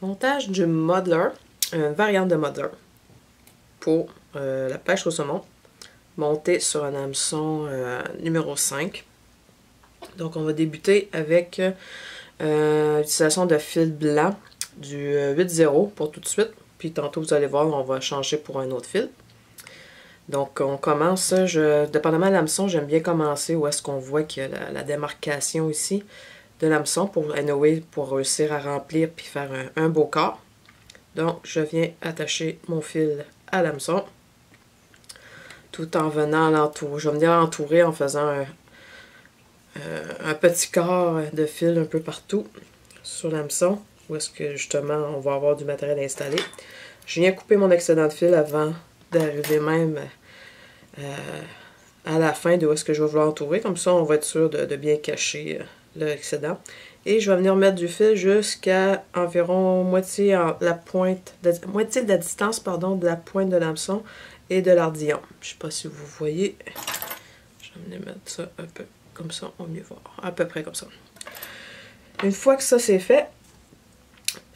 Montage du muddler, une variante de muddler pour la pêche au saumon, montée sur un hameçon numéro 5. Donc on va débuter avec l'utilisation de fil blanc du 8-0 pour tout de suite. Puis tantôt vous allez voir, on va changer pour un autre fil. Donc on commence, dépendamment de l'hameçon, j'aime bien commencer où est-ce qu'on voit qu'il y a la démarcation ici de l'hameçon pour réussir à remplir puis faire un beau corps. Donc je viens attacher mon fil à l'hameçon tout en venant l'entourer. Je vais venir l'entourer en faisant un petit corps de fil un peu partout sur l'hameçon où est-ce que justement on va avoir du matériel installé. Je viens couper mon excédent de fil avant d'arriver même à la fin de où est-ce que je vais vouloir entourer. Comme ça, on va être sûr de bien cacher l'excédent. Et je vais venir mettre du fil jusqu'à environ moitié de la distance de la pointe de l'hameçon et de l'ardillon. Je ne sais pas si vous voyez. Je vais venir mettre ça un peu comme ça, on va mieux voir. À peu près comme ça. Une fois que ça c'est fait,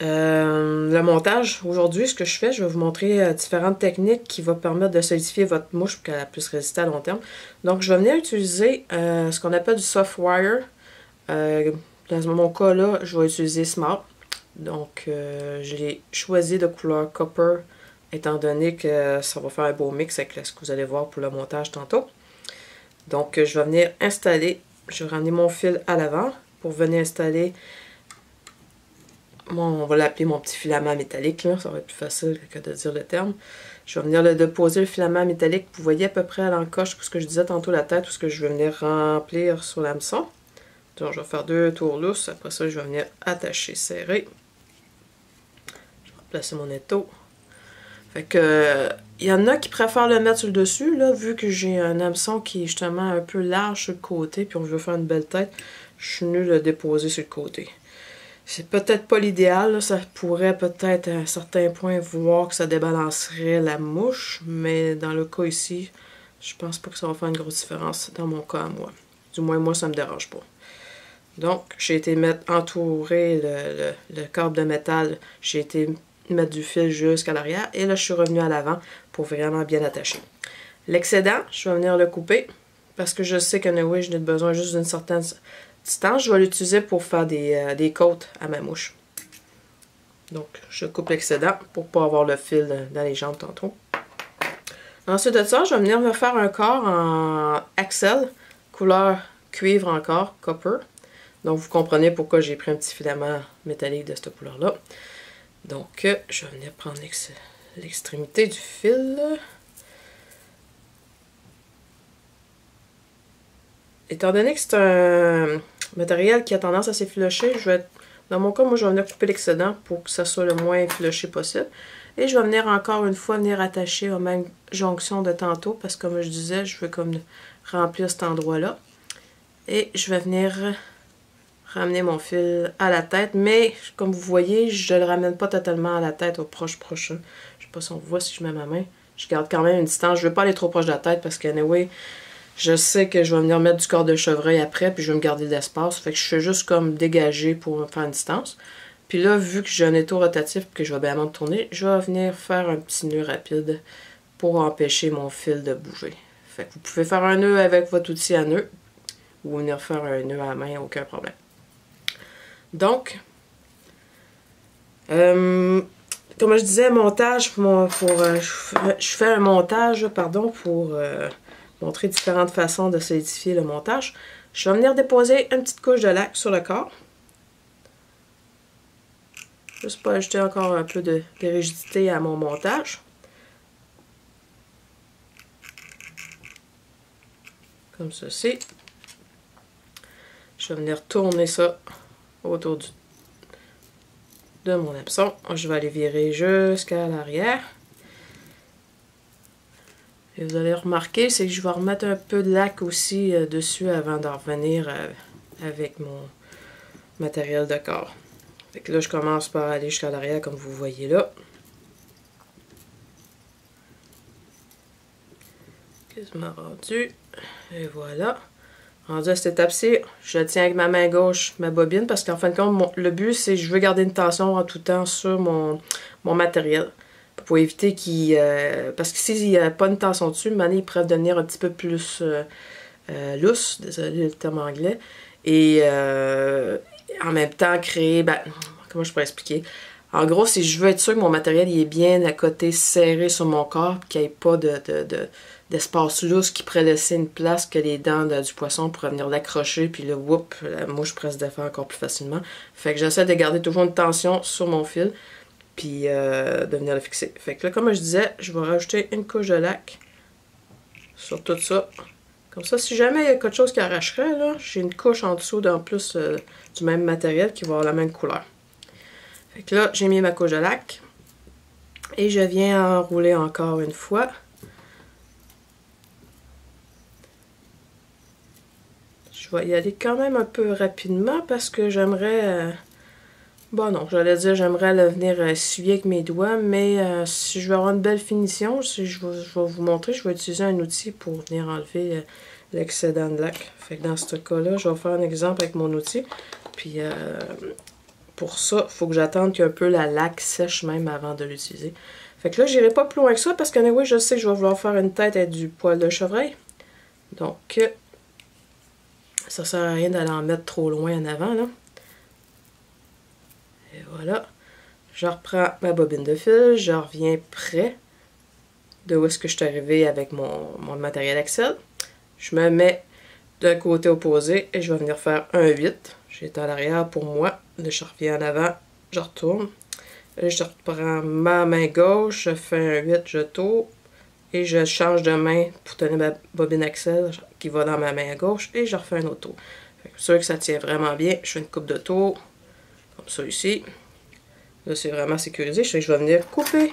le montage, aujourd'hui, ce que je fais, je vais vous montrer différentes techniques qui vont permettre de solidifier votre mouche pour qu'elle puisse résister à long terme. Donc, je vais venir utiliser ce qu'on appelle du soft wire. Dans mon cas là, je vais utiliser Smart. Donc, je l'ai choisi de couleur copper, étant donné que ça va faire un beau mix avec ce que vous allez voir pour le montage tantôt. Donc, je vais venir installer, je vais ramener mon fil à l'avant pour venir installer, on va l'appeler mon petit filament métallique, là. Ça va être plus facile que de dire le terme. Je vais venir le déposer, le filament métallique. Vous voyez à peu près à l'encoche ce que je disais tantôt, la tête, tout ce que je vais venir remplir sur l'hameçon. Donc, je vais faire 2 tours lousses. Après ça, je vais venir attacher serré. Je vais replacer mon étau. Fait que, il y en a qui préfèrent le mettre sur le dessus, là, vu que j'ai un hameçon qui est justement un peu large sur le côté, puis on veut faire une belle tête, je suis venue le déposer sur le côté. C'est peut-être pas l'idéal, ça pourrait peut-être à un certain point voir que ça débalancerait la mouche, mais dans le cas ici, je pense pas que ça va faire une grosse différence dans mon cas à moi. Du moins, moi, ça me dérange pas. Donc, j'ai été entourer le câble de métal, j'ai été mettre du fil jusqu'à l'arrière, et là, je suis revenue à l'avant pour vraiment bien attacher. L'excédent, je vais venir le couper, parce que je sais que anyway, je n'ai besoin juste d'une certaine distance. Je vais l'utiliser pour faire des côtes à ma mouche. Donc, je coupe l'excédent pour ne pas avoir le fil dans les jambes tantôt. Ensuite de ça, je vais venir me faire un corps en axle, couleur cuivre encore, copper. Donc, vous comprenez pourquoi j'ai pris un petit filament métallique de cette couleur-là. Donc, je vais venir prendre l'extrémité du fil. Étant donné que c'est un matériel qui a tendance à s'effilocher, dans mon cas, moi, je vais venir couper l'excédent pour que ça soit le moins effiloché possible. Et je vais venir encore une fois attacher aux mêmes jonctions de tantôt, parce que comme je disais, je veux comme remplir cet endroit-là. Et je vais venir ramener mon fil à la tête, mais comme vous voyez, je ne le ramène pas totalement à la tête au proche. Je ne sais pas si on voit si je mets ma main. Je garde quand même une distance. Je ne veux pas aller trop proche de la tête parce que, anyway, je sais que je vais venir mettre du corps de chevreuil après, puis je vais me garder de l'espace. Fait que je fais juste comme dégager pour me faire une distance. Puis là, vu que j'ai un étau rotatif et que je vais bien me tourner, je vais venir faire un petit nœud rapide pour empêcher mon fil de bouger. Fait que vous pouvez faire un nœud avec votre outil à nœud ou venir faire un nœud à la main, aucun problème. Donc, comme je disais, montage je fais un montage pour montrer différentes façons de solidifier le montage. Je vais venir déposer une petite couche de lac sur le corps. Juste pour ajouter encore un peu de rigidité à mon montage. Comme ceci. Je vais venir tourner ça autour de mon hameçon. Je vais aller virer jusqu'à l'arrière. Et vous allez remarquer, c'est que je vais remettre un peu de lac aussi dessus avant d'en revenir avec mon matériel de corps. Fait que là, je commence par aller jusqu'à l'arrière comme vous voyez là. Quasiment rendu. Et voilà. rendu à cette étape-ci, je tiens avec ma main gauche ma bobine parce qu'en fin de compte, le but c'est que je veux garder une tension en tout temps sur mon matériel. Pour éviter qu'il... parce que s'il n'y a pas une tension dessus, il pourrait devenir un petit peu plus lousse, désolé le terme anglais, et en même temps créer... Ben, comment je pourrais expliquer? En gros, si je veux être sûr que mon matériel il est bien à côté serré sur mon corps, qu'il n'y ait pas d'espace lousse qui pourrait laisser une place que les dents du poisson pourraient venir l'accrocher, puis là, whoop, la mouche pourrait se défaire encore plus facilement. Fait que j'essaie de garder toujours une tension sur mon fil, puis de venir le fixer. Fait que là, comme je disais, je vais rajouter une couche de lac sur tout ça. Comme ça, si jamais il y a quelque chose qui arracherait, là, j'ai une couche en dessous en plus du même matériel qui va avoir la même couleur. Fait que là, j'ai mis ma couche de lac. Et je viens enrouler encore une fois. Je vais y aller quand même un peu rapidement parce que j'aimerais... bon non, j'allais dire j'aimerais le venir essuyer avec mes doigts, mais si je veux avoir une belle finition, si je vais vous montrer, je vais utiliser un outil pour venir enlever l'excédent de lac. Fait que dans ce cas-là, je vais faire un exemple avec mon outil. Puis... pour ça, il faut que j'attende qu'un peu la laque sèche même avant de l'utiliser. Fait que là, j'irai pas plus loin que ça parce que oui, je sais que je vais vouloir faire une tête avec du poil de chevreuil. Donc, ça sert à rien d'aller en mettre trop loin en avant, là. Et voilà. Je reprends ma bobine de fil, je reviens près de où est-ce que je suis arrivé avec mon matériel Excel. Je me mets d'un côté opposé et je vais venir faire un 8. J'étais à l'arrière pour moi. Là, je reviens en avant, je retourne. Là, je reprends ma main gauche, je fais un 8, je tourne. Et je change de main pour tenir ma bobine Excel qui va dans ma main à gauche. Et je refais un autre tour. C'est sûr que ça tient vraiment bien. Je fais une coupe de tour. Comme ça ici. Là, c'est vraiment sécurisé. Je sais que je vais venir couper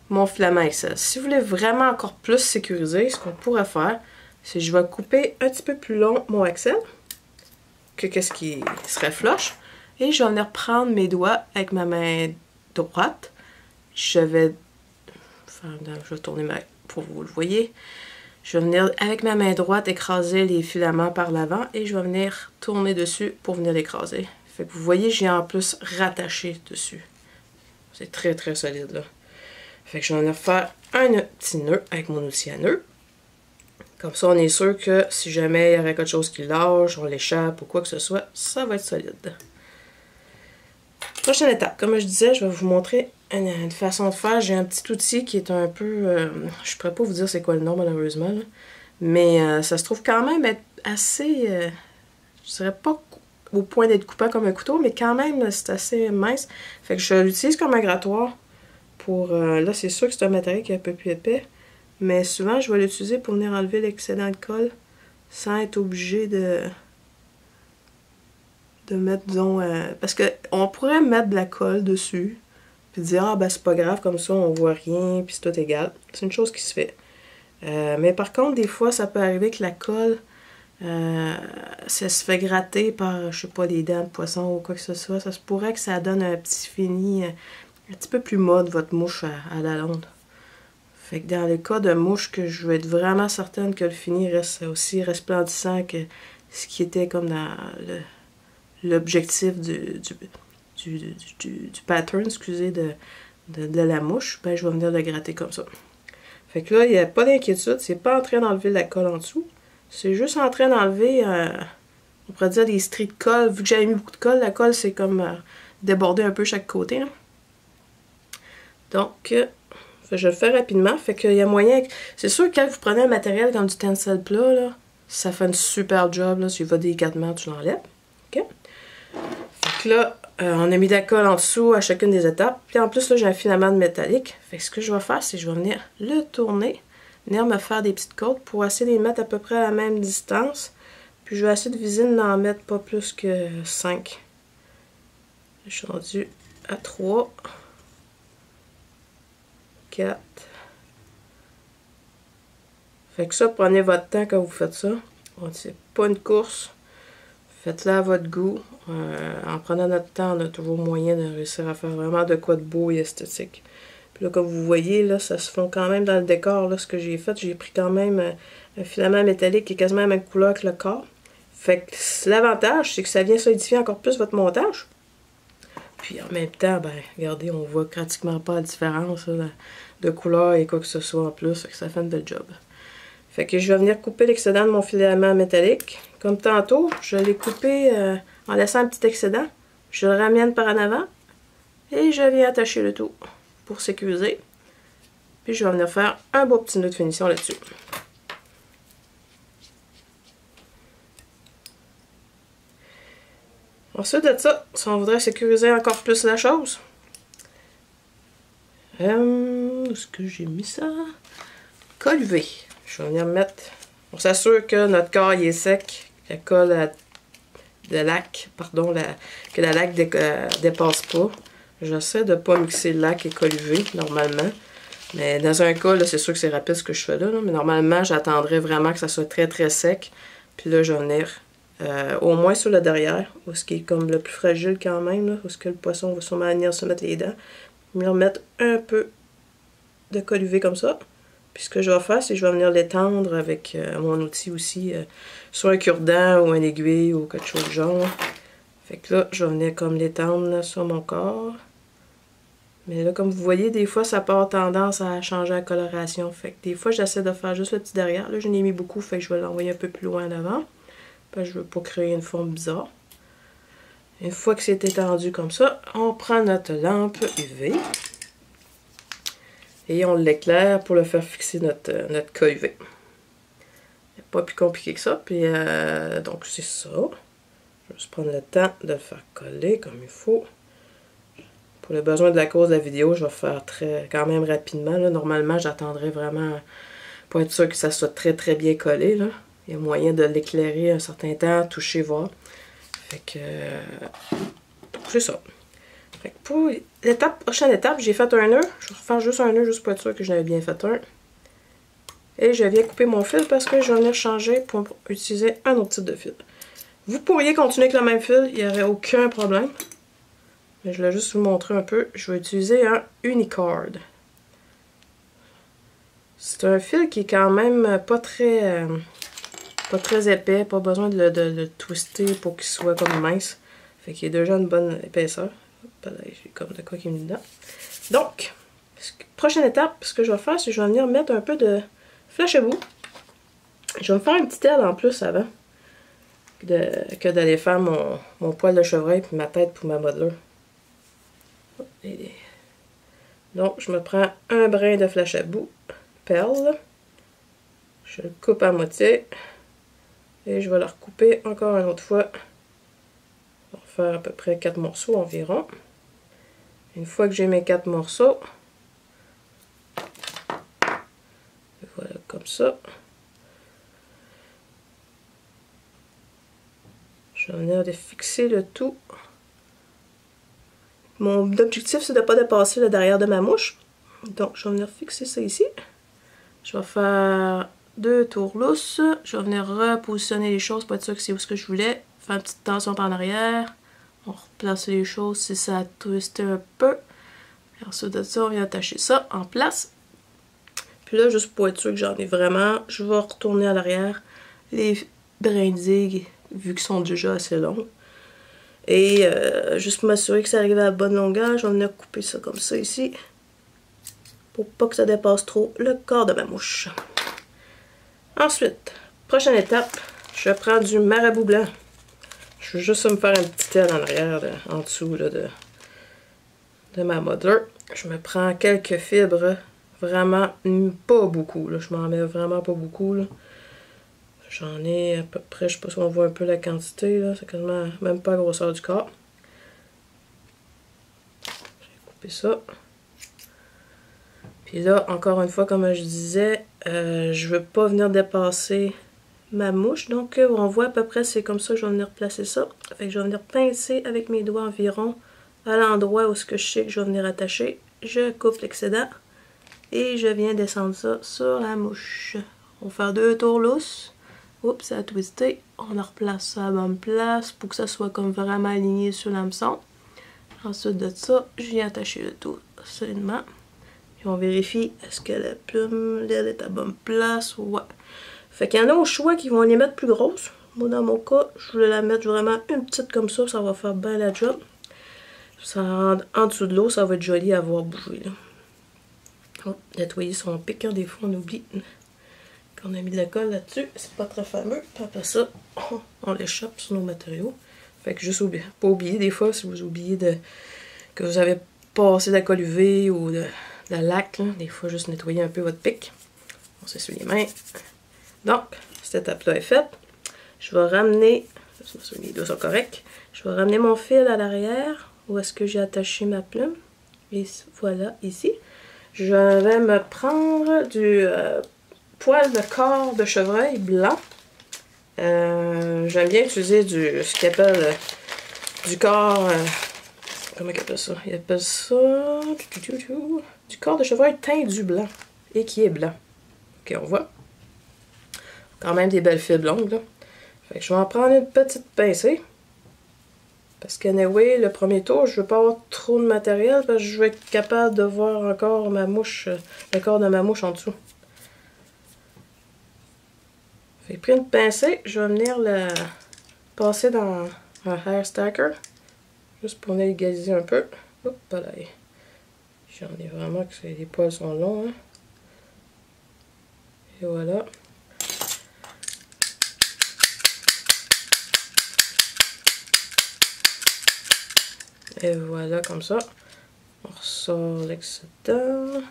mon filament Excel. Si vous voulez vraiment encore plus sécuriser, ce qu'on pourrait faire, c'est que je vais couper un petit peu plus long mon Excel. Que qu'est-ce qui serait flush. Et je vais venir prendre mes doigts avec ma main droite. Je vais tourner pour que vous le voyez. Je vais venir avec ma main droite écraser les filaments par l'avant et je vais venir tourner dessus pour venir l'écraser. Fait que vous voyez, j'ai en plus rattaché dessus. C'est très très solide là. Fait que je vais venir faire un petit nœud avec mon outil à nœud. Comme ça, on est sûr que si jamais il y aurait quelque chose qui lâche, on l'échappe ou quoi que ce soit, ça va être solide. Prochaine étape, comme je disais, je vais vous montrer une façon de faire. J'ai un petit outil qui est un peu... je ne pourrais pas vous dire c'est quoi le nom malheureusement, là. Mais ça se trouve quand même être assez... je dirais pas au point d'être coupant comme un couteau, mais quand même c'est assez mince. Fait que je l'utilise comme un grattoir pour... là, c'est sûr que c'est un matériel qui est un peu plus épais. Mais souvent, je vais l'utiliser pour venir enlever l'excédent de colle sans être obligé de mettre, disons... parce qu'on pourrait mettre de la colle dessus, puis dire, ah ben c'est pas grave, comme ça on voit rien, puis c'est tout égal. C'est une chose qui se fait. Mais par contre, des fois, ça peut arriver que la colle, ça se fait gratter par, je sais pas, des dents de poisson ou quoi que ce soit. Ça se pourrait que ça donne un petit fini un petit peu plus mode, votre mouche à la londe. Fait que dans le cas de mouche, que je veux être vraiment certaine que le fini reste aussi resplendissant que ce qui était comme dans l'objectif du pattern, excusez, de la mouche, ben je vais venir le gratter comme ça. Fait que là, il n'y a pas d'inquiétude, c'est pas en train d'enlever la colle en dessous, c'est juste en train d'enlever, on pourrait dire des stries de colle. Vu que j'avais mis beaucoup de colle, la colle c'est comme débordé un peu chaque côté, hein. Donc, je le fais rapidement, fait qu'il y a moyen... C'est sûr que quand vous prenez un matériel comme du tencel plat, là, ça fait une super job, là, si il va délicatement, tu l'enlèves. OK? Fait que là, on a mis de la colle en dessous à chacune des étapes. Puis en plus, là, j'ai un filament de métallique. Fait que ce que je vais faire, c'est que je vais venir le tourner, venir me faire des petites côtes pour essayer de les mettre à peu près à la même distance. Puis je vais essayer de viser de n'en mettre pas plus que 5. Je suis rendue à 3. 4. Fait que ça, prenez votre temps quand vous faites ça. C'est pas une course. Faites-le à votre goût. En prenant notre temps, on a toujours moyen de réussir à faire vraiment de quoi de beau et esthétique. Puis là, comme vous voyez, là, ça se fond quand même dans le décor. Là, ce que j'ai fait, j'ai pris quand même un filament métallique qui est quasiment la même couleur que le corps. Fait que l'avantage, c'est que ça vient solidifier encore plus votre montage. Puis en même temps, ben, regardez, on voit pratiquement pas la différence là, de couleur et quoi que ce soit en plus. Fait que ça fait une belle job. Fait que je vais venir couper l'excédent de mon filament métallique. Comme tantôt, je l'ai coupé en laissant un petit excédent. Je le ramène par en avant. Et je viens attacher le tout pour sécuriser. Puis je vais venir faire un beau petit nœud de finition là-dessus. Ensuite de ça, si on voudrait sécuriser encore plus la chose, où est-ce que j'ai mis ça? Colle UV. Je vais venir mettre... On s'assure que notre corps il est sec, la colle de lac, pardon, que la laque dépasse pas. J'essaie de ne pas mixer le lac et colle UV, normalement. Mais dans un cas, c'est sûr que c'est rapide ce que je fais là. Mais normalement, j'attendrai vraiment que ça soit très très sec. Puis là, je vais venir au moins sur le derrière, où ce qui est comme le plus fragile quand même, là, où ce que le poisson va sûrement venir se mettre les dents. Je vais remettre un peu de colle UV comme ça. Puis ce que je vais faire, c'est que je vais venir l'étendre avec mon outil aussi, sur un cure-dent ou un aiguille ou quelque chose de genre. Fait que là, je vais venir comme l'étendre sur mon corps. Mais là, comme vous voyez, des fois, ça peut avoir tendance à changer la coloration. Fait que des fois, j'essaie de faire juste le petit derrière. Là, je n'ai mis beaucoup, fait que je vais l'envoyer un peu plus loin devant. Parce que je veux pas créer une forme bizarre. Une fois que c'est étendu comme ça, on prend notre lampe UV. Et on l'éclaire pour le faire fixer notre colle UV. Pas plus compliqué que ça. Puis, donc, c'est ça. Je vais juste prendre le temps de le faire coller comme il faut. Pour le besoin de la cause de la vidéo, je vais faire quand même rapidement. Là. Normalement, j'attendrai vraiment pour être sûr que ça soit très très bien collé. Là. Il y a moyen de l'éclairer un certain temps, toucher, voir. Fait que c'est ça. Fait que pour prochaine étape, j'ai fait un nœud. Je vais refaire juste un nœud juste pour être sûr que j'en avais bien fait un. Et je viens couper mon fil parce que je vais venir changer pour utiliser un autre type de fil. Vous pourriez continuer avec le même fil, il n'y aurait aucun problème. Mais je vais juste vous montrer un peu. Je vais utiliser un Unicard. C'est un fil qui est quand même pas très épais. Pas besoin de le twister pour qu'il soit comme mince. Fait qu'il est déjà une bonne épaisseur. J'ai comme de quoi qui me dit dedans. Donc, prochaine étape, ce que je vais faire, c'est que je vais venir mettre un peu de flèche à bout. Je vais me faire une petite aile en plus avant que d'aller faire mon poil de chevreuil puis ma tête pour ma modeleur. Donc, je me prends un brin de flèche à bout, perle. Je le coupe à moitié. Et je vais le recouper encore une autre fois. On va faire à peu près 4 morceaux environ. Une fois que j'ai mes 4 morceaux, voilà comme ça. Je vais venir de fixer le tout. Mon objectif, c'est de ne pas dépasser le derrière de ma mouche. Donc, je vais venir fixer ça ici. Je vais faire 2 tours lousses. Je vais venir repositionner les choses pour être sûr que c'est où ce que je voulais. Faire une petite tension par en arrière. On replace les choses si ça a twisté un peu. Et ensuite de ça, on vient attacher ça en place. Puis là, juste pour être sûr que j'en ai vraiment, je vais retourner à l'arrière les brindilles, vu qu'ils sont déjà assez longs. Et juste pour m'assurer que ça arrive à la bonne longueur, je vais venir couper ça comme ça ici. Pour pas que ça dépasse trop le corps de ma mouche. Ensuite, prochaine étape, je prends du marabout blanc. Je veux juste me faire une petite aile en arrière, en dessous là, de ma modeleur. Je me prends quelques fibres, vraiment pas beaucoup. Là. Je m'en mets vraiment pas beaucoup. J'en ai à peu près, je sais pas si on voit un peu la quantité, là. C'est quasiment même pas la grosseur du corps. J'ai coupé ça. Puis là, encore une fois, comme je disais, je veux pas venir dépasser ma mouche. Donc, on voit à peu près, c'est comme ça que je vais venir placer ça. Fait que je vais venir pincer avec mes doigts environ à l'endroit où ce que je sais que je vais venir attacher. Je coupe l'excédent et je viens descendre ça sur la mouche. On va faire 2 tours lousses. Oups, ça a twisté. On la replace ça à la bonne place pour que ça soit comme vraiment aligné sur l'hameçon. Ensuite de ça, je viens attacher le tout solidement. Puis on vérifie est-ce que la plume, l'aile est à la bonne place. Ouais. Fait qu'il y en a au choix qui vont les mettre plus grosses. Moi, dans mon cas, je voulais la mettre vraiment une petite comme ça va faire bien la job. Ça, en dessous de l'eau, ça va être joli à voir bouger, là. Oh, nettoyer son pic, hein, des fois on oublie qu'on a mis de la colle là-dessus. C'est pas très fameux. Puis après ça, on l'échappe sur nos matériaux. Fait que juste pas oublier des fois, si vous oubliez que vous avez passé de la colle UV ou de la laque, là, des fois juste nettoyer un peu votre pic. On s'essuie les mains. Donc, cette étape-là est faite. Je vais ramener, les doigts sont corrects, je vais ramener mon fil à l'arrière, où est-ce que j'ai attaché ma plume. Et voilà, ici. Je vais me prendre du poil de corps de chevreuil blanc. J'aime bien utiliser ce qu'ils appellent du corps... comment ils appellent ça? Ils appellent ça... du corps de chevreuil teint du blanc. Et qui est blanc. Ok, on voit. Quand même des belles fibres longues, là. Fait que je vais en prendre une petite pincée. Parce qu'anyway, le premier tour, je veux pas avoir trop de matériel parce que je veux être capable de voir encore ma mouche, le corps de ma mouche en dessous. J'ai pris une pincée, je vais venir la passer dans un hair stacker. Juste pour égaliser un peu. Hop là. J'en ai vraiment que les poils sont longs, hein. Et voilà. Et voilà, comme ça. On ressort l'excédent.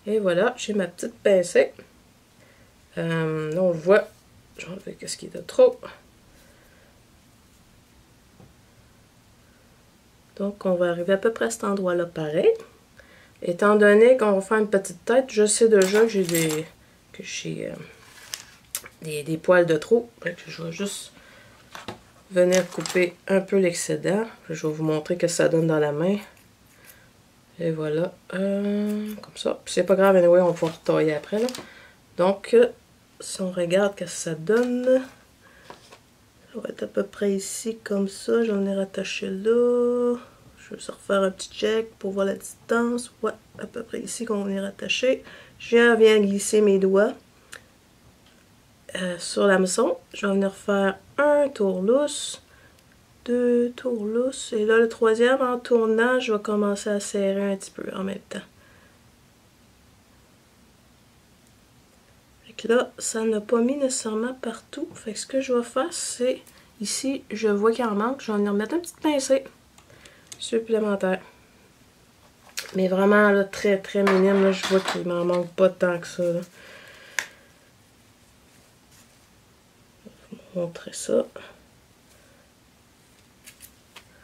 Et voilà, j'ai ma petite pincée. Là, on le voit. Je vais enlever ce qui est de trop. Donc, on va arriver à peu près à cet endroit-là pareil. Étant donné qu'on va faire une petite tête, je sais déjà que j'ai des poils de trop. Je vais juste venir couper un peu l'excédent. Je vais vous montrer ce que ça donne dans la main. Et voilà. Comme ça. C'est pas grave, anyway, on va pouvoir tailler après, là. Donc, si on regarde ce que ça donne, ça va être à peu près ici, comme ça. Je vais venir attacher là. Je vais refaire un petit check pour voir la distance. Ouais, à peu près ici qu'on va venir attacher. Je viens glisser mes doigts sur l'hameçon. Je vais venir faire un tour lousse, 2 tours lousses. Et là, le troisième, en tournant, je vais commencer à serrer un petit peu en même temps. Fait que là, ça n'a pas mis nécessairement partout. Fait que ce que je vais faire, c'est ici, je vois qu'il en manque. Je vais venir mettre un petit pincée supplémentaire. Mais vraiment, là, très très minime. Là, je vois qu'il m'en manque pas tant que ça. Là. Je vais vous montrer ça.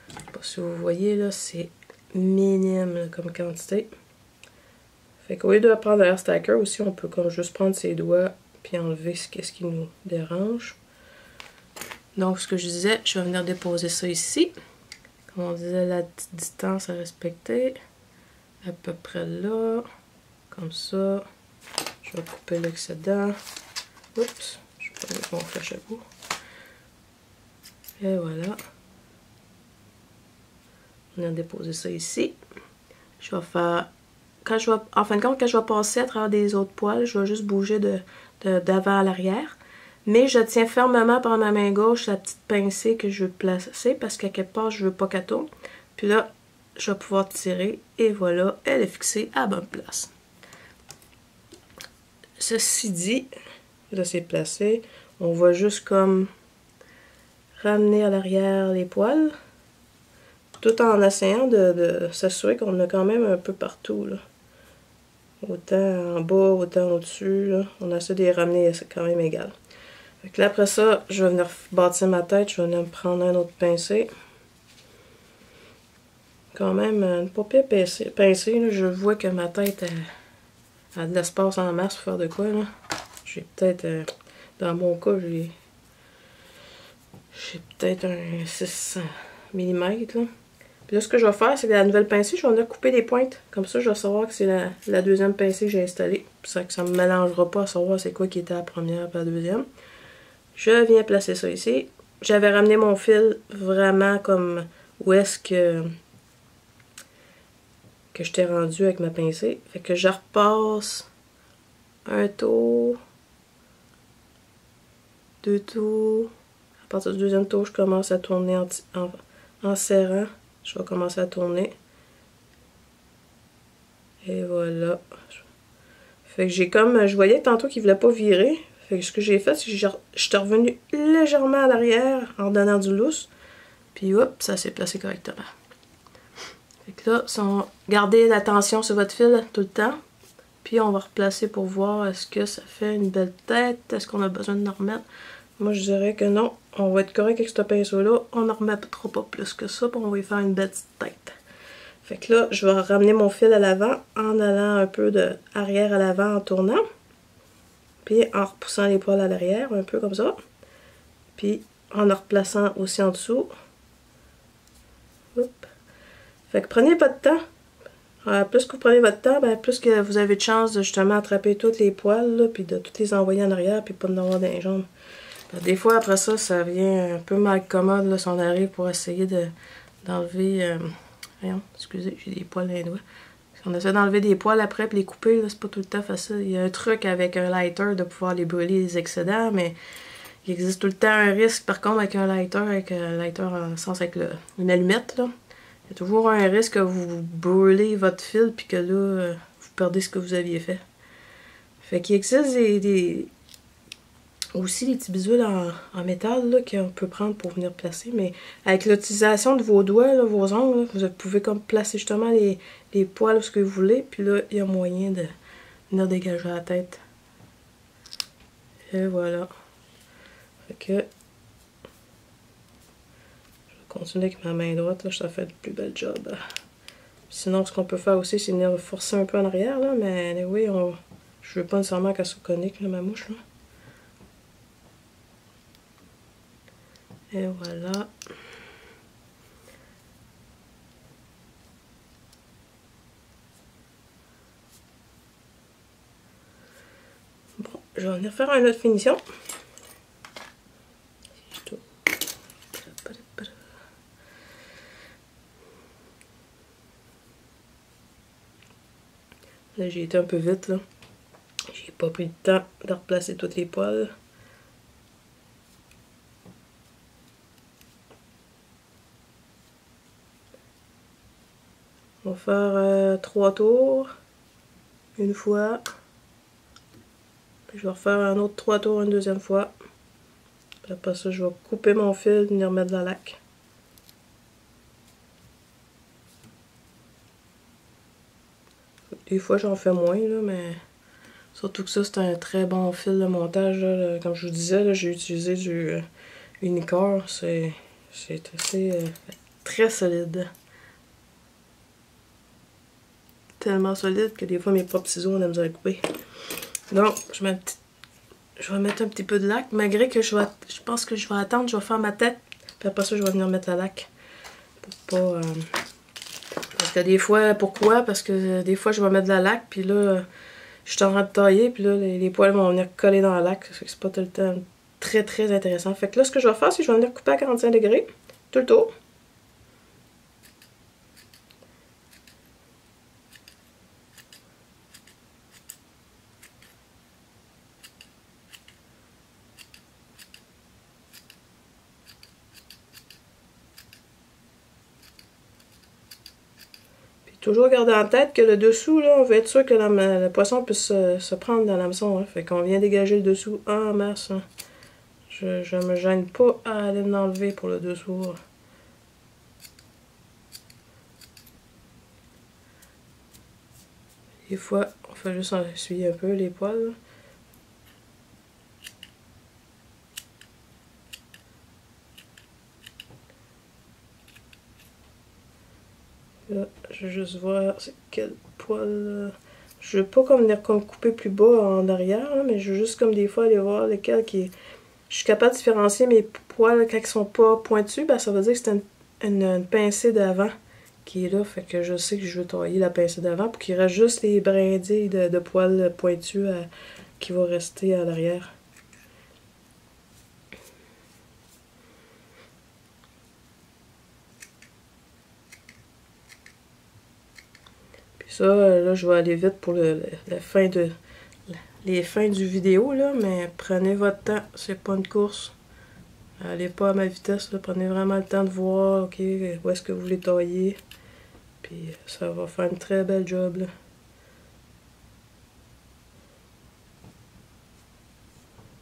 Je sais pas si vous voyez, là, c'est minime là, comme quantité. Fait qu'au lieu de prendre le hair stacker aussi, on peut comme juste prendre ses doigts puis enlever ce qui nous dérange. Donc, ce que je disais, je vais venir déposer ça ici. Comme on disait, la petite distance à respecter. À peu près là. Comme ça. Je vais couper l'excédent. Oups. Je vais pas mettre mon flash à bout. Et voilà. On a déposé ça ici. Je vais faire... en fin de compte, quand je vais passer à travers des autres poils, je vais juste bouger d'avant à l'arrière. Mais je tiens fermement par ma main gauche la petite pincée que je veux placer parce qu'à quelque part, je veux pas qu'elle tourne. Puis là, je vais pouvoir tirer et voilà, elle est fixée à la bonne place. Ceci dit, là c'est placé, on va juste comme ramener à l'arrière les poils. Tout en essayant de s'assurer qu'on a quand même un peu partout, là. Autant en bas, autant au-dessus, là. On essaie de les ramener, c'est quand même égal. Fait que là, après ça, je vais venir bâtir ma tête, je vais venir me prendre un autre pincé. Quand même, une pas pire pincé, là, je vois que ma tête a de l'espace en masse pour faire de quoi, là. J'ai peut-être, dans mon cas, j'ai peut-être un 6 mm, là. Puis là, ce que je vais faire, c'est que la nouvelle pincée, je vais venir couper des pointes. Comme ça, je vais savoir que c'est la deuxième pincée que j'ai installée. Puis ça ne me mélangera pas à savoir c'est quoi qui était la première et la deuxième. Je viens placer ça ici. J'avais ramené mon fil vraiment comme où est-ce que que je t'ai rendu avec ma pincée. Fait que je repasse un tour, 2 tours. À partir du deuxième tour, je commence à tourner en serrant. Je vais commencer à tourner. Et voilà. Fait que j'ai comme... Je voyais tantôt qu'il ne voulait pas virer. Fait que ce que j'ai fait, c'est que je suis revenue légèrement à l'arrière en donnant du lousse. Puis hop, ça s'est placé correctement. Fait que là, gardez la tension sur votre fil tout le temps. Puis on va replacer pour voir est-ce que ça fait une belle tête. Est-ce qu'on a besoin de la remettre? Moi, je dirais que non. On va être correct avec ce pinceau-là. On n'en remettra pas plus que ça. Puis on va y faire une belle petite tête. Fait que là, je vais ramener mon fil à l'avant en allant un peu de arrière à l'avant en tournant. Puis en repoussant les poils à l'arrière, un peu comme ça. Puis en replaçant aussi en dessous. Oups. Fait que prenez votre temps. Plus que vous prenez votre temps, ben, plus que vous avez de chance de justement attraper tous les poils, là, puis de tous les envoyer en arrière, puis pas d'en avoir dans les jambes. Des fois, après ça, ça vient un peu mal commode, là, si on arrive pour essayer d'enlever... voyons, excusez, j'ai des poils dans les doigts. Si on essaie d'enlever des poils après puis les couper, c'est pas tout le temps facile. Il y a un truc avec un lighter de pouvoir les brûler les excédents, mais il existe tout le temps un risque, par contre, avec un lighter en le sens avec une allumette, là. Il y a toujours un risque que vous brûlez votre fil puis que là, vous perdez ce que vous aviez fait. Fait qu'il existe aussi des petits bisules en métal qu'on peut prendre pour venir placer, mais avec l'utilisation de vos doigts, là, vos ongles, là, vous pouvez comme placer justement les poils où ce que vous voulez, puis là, il y a moyen de venir dégager la tête. Et voilà. Fait que continuer avec ma main droite, là, ça fait le plus bel job. Sinon, ce qu'on peut faire aussi, c'est venir forcer un peu en arrière, là, mais oui, je veux pas nécessairement qu'elle soit conique, là, ma mouche, là. Et voilà. Bon, je vais venir faire une autre finition. Là, j'ai été un peu vite, là. J'ai pas pris le temps de replacer toutes les poils. On va faire 3 tours. Une fois. Puis je vais refaire un autre 3 tours une deuxième fois. Puis après ça, je vais couper mon fil, venir mettre de la laque. Des fois, j'en fais moins, là, mais surtout que ça, c'est un très bon fil de montage. Là. Comme je vous disais, j'ai utilisé du Unicore. C'est assez très solide. Tellement solide que des fois, mes propres ciseaux, on a besoin de couper. Donc, je vais mettre un petit peu de laque, malgré que je pense que je vais attendre, je vais faire ma tête. Puis après ça, je vais venir mettre la laque. Pour pas... Parce que des fois, pourquoi? Parce que des fois, je vais mettre de la laque, puis là, je suis en train de tailler, puis là, les poils vont venir coller dans la laque. C'est pas tout le temps très, très intéressant. Fait que là, ce que je vais faire, c'est que je vais venir couper à 45 degrés, tout le tour. Toujours garder en tête que le dessous, là, on veut être sûr que le poisson puisse se prendre dans l'hameçon. Hein. Fait qu'on vient dégager le dessous en masse. Hein. Je me gêne pas à aller l'enlever pour le dessous. Des fois, on fait juste essuyer un peu les poils. Là, je vais juste voir c'est quel poil. Je veux pas comme venir couper plus bas en arrière, hein, mais je veux juste comme des fois aller voir lesquels qui. Je suis capable de différencier mes poils quand ils sont pas pointus, ben ça veut dire que c'est une pincée d'avant qui est là. Fait que je sais que je veux tailler la pincée d'avant pour qu'il reste juste les brindilles de poils pointus qui vont rester à l'arrière. Puis ça, là, je vais aller vite pour la fin de... les fins du vidéo, là, mais prenez votre temps, c'est pas une course. Allez pas à ma vitesse, là, prenez vraiment le temps de voir, ok, où est-ce que vous voulez tailler. Puis ça va faire une très belle job, là.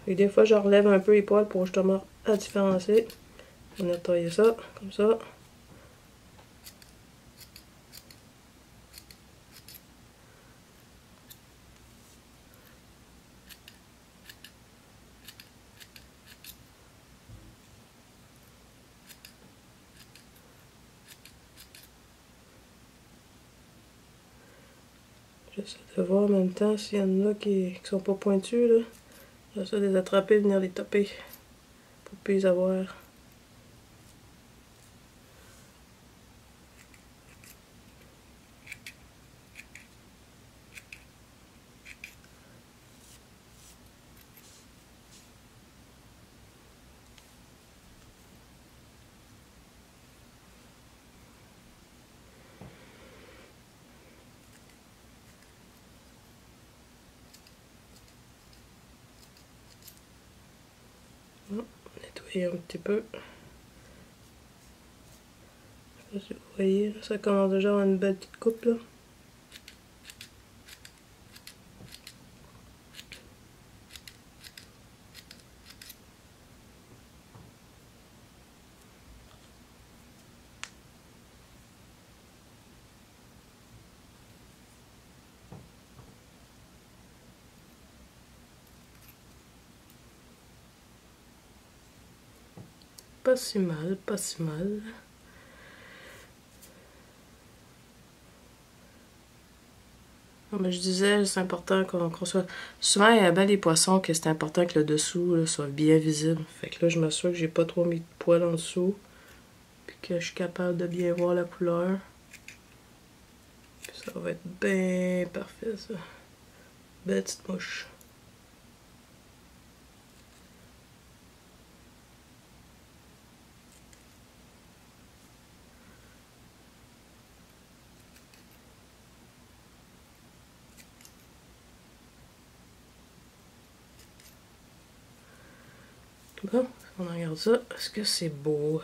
Et des fois, je relève un peu les poils pour justement à différencier. On a taillé ça, comme ça. J'essaie de voir en même temps s'il y en a qui sont pas pointus, là. J'essaie de les attraper et venir les taper. Pour plus les avoir. Nettoyer un petit peu. Je sais pas si vous voyez, là, ça commence déjà à avoir une belle petite coupe, là. Pas si mal, pas si mal. Non, mais je disais, c'est important qu'on soit... Souvent, il y a bien des poissons que c'est important que le dessous là, soit bien visible. Fait que là, je m'assure que j'ai pas trop mis de poils en dessous. Puis que je suis capable de bien voir la couleur. Puis ça va être bien parfait, ça. Belle petite mouche. Bon, on regarde ça. Est-ce que c'est beau?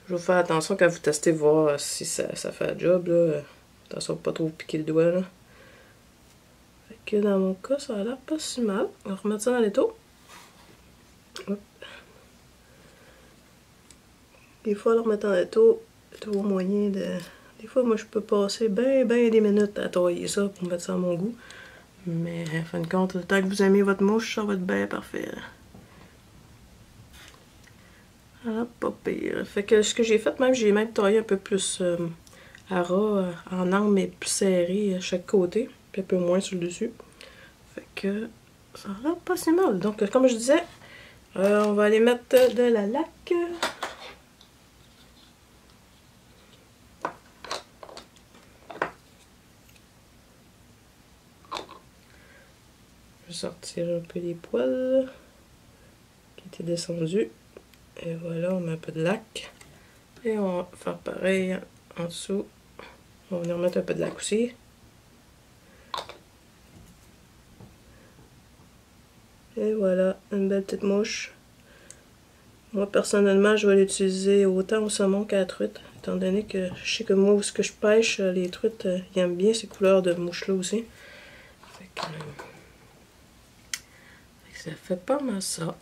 Je vais faire attention quand vous testez, voir si ça fait le job, là. Attention de pas trop piquer le doigt, là. Fait que dans mon cas, ça a l'air pas si mal. On va remettre ça dans l'étau. Hop. Des fois, le remettre dans l'étau, c'est toujours moyen de... Des fois, moi, je peux passer ben des minutes à tailler ça pour mettre ça à mon goût. Mais, en fin de compte, le temps que vous aimez votre mouche, ça va être bien parfait. Ah, pas pire. Fait que ce que j'ai fait, même, j'ai même taillé un peu plus à ras, en angle, mais plus serré à chaque côté. Puis un peu moins sur le dessus. Fait que ça a l'air pas si mal. Donc, comme je disais, on va aller mettre de la laque. Je vais sortir un peu les poils qui étaient descendus. Et voilà, on met un peu de laque. Et on va faire pareil en dessous. On va venir mettre un peu de laque aussi. Et voilà, une belle petite mouche. Moi, personnellement, je vais l'utiliser autant au saumon qu'à la truite. Étant donné que je sais que moi, où ce que je pêche, les truites, ils aiment bien ces couleurs de mouche-là aussi. Fait que ça fait pas mal ça.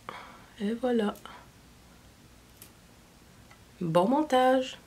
Et voilà. Bon montage!